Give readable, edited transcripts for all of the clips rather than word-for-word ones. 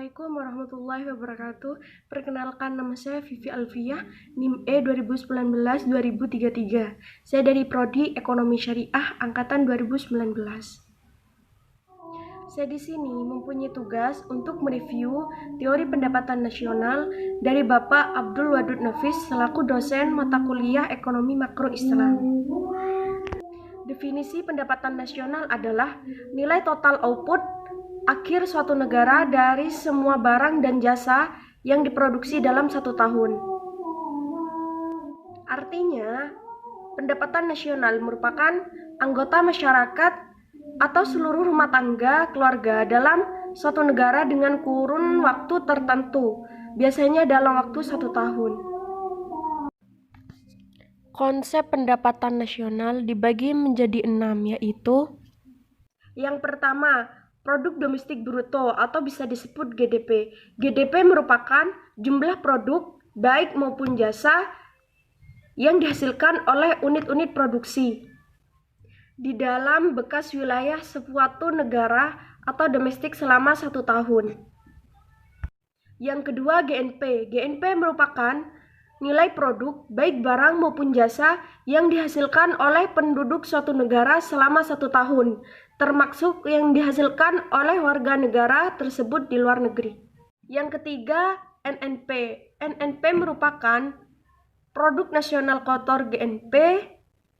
Assalamualaikum warahmatullahi wabarakatuh. Perkenalkan, nama saya Vivi Alfiah, NIM E 2019-2033. Saya dari Prodi Ekonomi Syariah angkatan 2019. Saya di sini mempunyai tugas untuk mereview teori pendapatan nasional dari Bapak Abdul Wadud Nafis selaku dosen mata kuliah Ekonomi Makro Islam. Definisi pendapatan nasional adalah nilai total output akhir suatu negara dari semua barang dan jasa yang diproduksi dalam satu tahun. Artinya, pendapatan nasional merupakan anggota masyarakat atau seluruh rumah tangga keluarga dalam suatu negara dengan kurun waktu tertentu, biasanya dalam waktu 1 tahun. Konsep pendapatan nasional dibagi menjadi 6, yaitu yang pertama, produk domestik bruto atau bisa disebut GDP. GDP merupakan jumlah produk baik maupun jasa yang dihasilkan oleh unit-unit produksi di dalam bekas wilayah suatu negara atau domestik selama 1 tahun. Yang kedua, GNP. GNP merupakan nilai produk baik barang maupun jasa yang dihasilkan oleh penduduk suatu negara selama 1 tahun, termasuk yang dihasilkan oleh warga negara tersebut di luar negeri. Yang ketiga, NNP. NNP merupakan produk nasional kotor GNP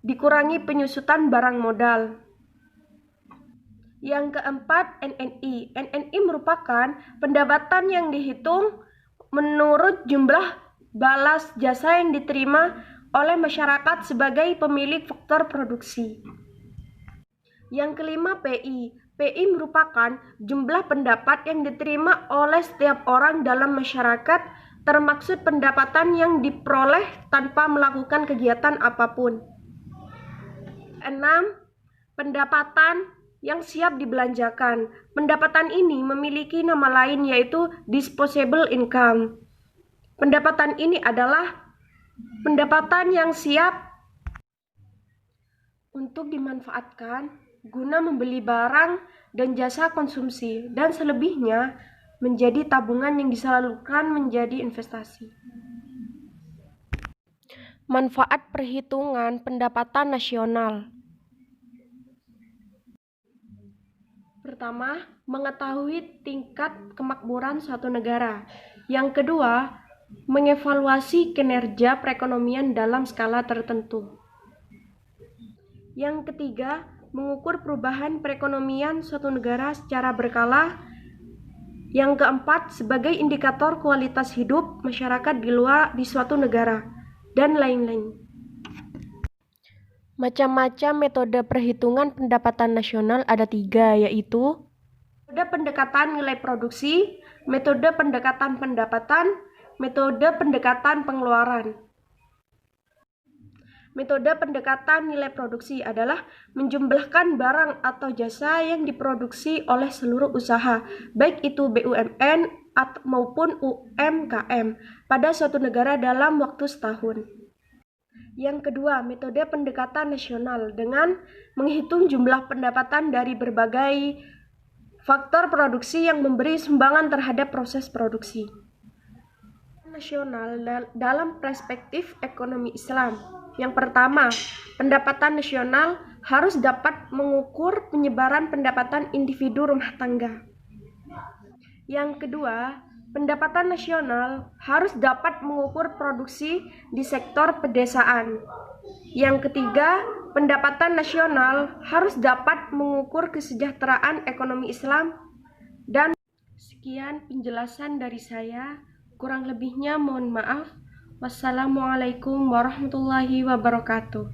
dikurangi penyusutan barang modal. Yang keempat, NNI. NNI merupakan pendapatan yang dihitung menurut jumlah balas jasa yang diterima oleh masyarakat sebagai pemilik faktor produksi. Yang kelima, PI. PI merupakan jumlah pendapat yang diterima oleh setiap orang dalam masyarakat, termaksud pendapatan yang diperoleh tanpa melakukan kegiatan apapun. 6. Pendapatan yang siap dibelanjakan. Pendapatan ini memiliki nama lain, yaitu disposable income. Pendapatan ini adalah pendapatan yang siap untuk dimanfaatkan guna membeli barang dan jasa konsumsi, dan selebihnya menjadi tabungan yang disalurkan menjadi investasi. Manfaat perhitungan pendapatan nasional. Pertama, mengetahui tingkat kemakmuran suatu negara. Yang kedua, mengevaluasi kinerja perekonomian dalam skala tertentu. Yang ketiga, mengukur perubahan perekonomian suatu negara secara berkala. Yang keempat, sebagai indikator kualitas hidup masyarakat di suatu negara, dan lain-lain. Macam-macam metode perhitungan pendapatan nasional ada 3, yaitu metode pendekatan nilai produksi, metode pendekatan pendapatan, metode pendekatan pengeluaran. Metode pendekatan nilai produksi adalah menjumlahkan barang atau jasa yang diproduksi oleh seluruh usaha, baik itu BUMN maupun UMKM, pada suatu negara dalam waktu setahun. Yang kedua, metode pendekatan nasional dengan menghitung jumlah pendapatan dari berbagai faktor produksi yang memberi sumbangan terhadap proses produksi. Nasional dalam perspektif ekonomi Islam. Yang pertama, pendapatan nasional harus dapat mengukur penyebaran pendapatan individu rumah tangga. Yang kedua, pendapatan nasional harus dapat mengukur produksi di sektor pedesaan. Yang ketiga, pendapatan nasional harus dapat mengukur kesejahteraan ekonomi Islam. Dan sekian penjelasan dari saya, kurang lebihnya mohon maaf. Wassalamualaikum warahmatullahi wabarakatuh.